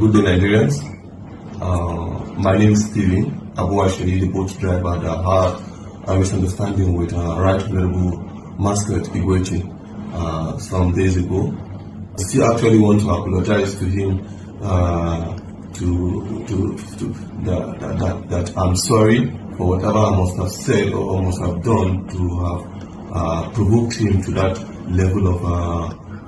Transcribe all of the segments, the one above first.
Good day, Nigerians. My name is Steven Abuashiri, the boat driver that had a misunderstanding with Right Honorable Mascot Igwechi some days ago. I still actually want to apologize to him that I'm sorry for whatever I must have said or must have done to have provoked him to that level of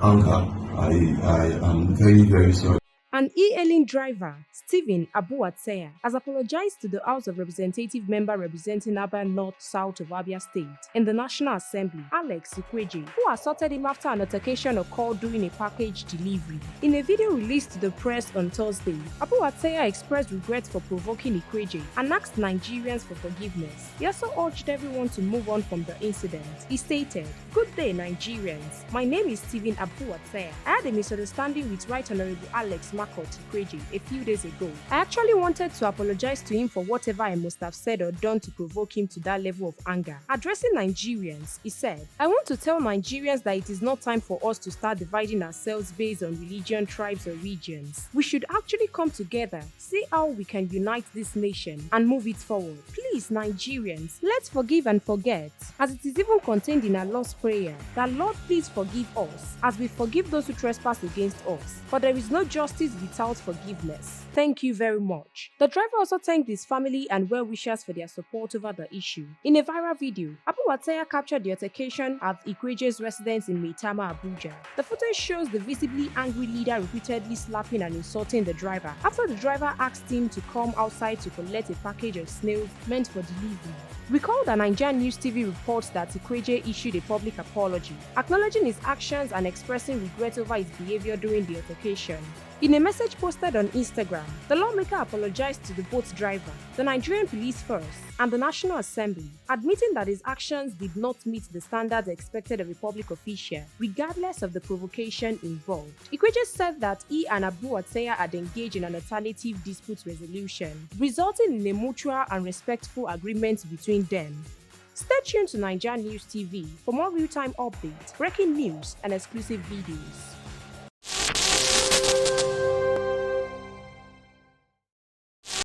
anger. I am very, very sorry. An e-hailing driver, Stephen Abuatseya, has apologized to the House of Representative member representing Abia North-South of Abia State in the National Assembly, Alex Ikweje, who assaulted him after an altercation occurred during a package delivery. In a video released to the press on Thursday, Abuatseya expressed regret for provoking Ikweje and asked Nigerians for forgiveness. He also urged everyone to move on from the incident. He stated, "Good day, Nigerians. My name is Stephen Abuatseya. I had a misunderstanding with Right Honorable Alex Ikweje a few days ago. I actually wanted to apologize to him for whatever I must have said or done to provoke him to that level of anger." Addressing Nigerians, he said, "I want to tell Nigerians that it is not time for us to start dividing ourselves based on religion, tribes, or regions. We should actually come together, see how we can unite this nation, and move it forward. Please, Nigerians, let's forgive and forget, as it is even contained in our Lord's Prayer, that Lord, please forgive us, as we forgive those who trespass against us. For there is no justice without forgiveness. Thank you very much." The driver also thanked his family and well-wishers for their support over the issue. In a viral video, Abuatseya captured the altercation at Ikweje's residence in Maitama, Abuja. The footage shows the visibly angry leader repeatedly slapping and insulting the driver after the driver asked him to come outside to collect a package of snails meant for delivery. Recall that NaijaNews TV reports that Ikweje issued a public apology, acknowledging his actions and expressing regret over his behavior during the altercation. In a message posted on Instagram, the lawmaker apologized to the boat driver, the Nigerian Police Force, and the National Assembly, admitting that his actions did not meet the standards expected of a public official, regardless of the provocation involved. Ikweje said that he and Abuatseya had engaged in an alternative dispute resolution, resulting in a mutual and respectful agreement between them. Stay tuned to NaijaNews TV for more real-time updates, breaking news, and exclusive videos.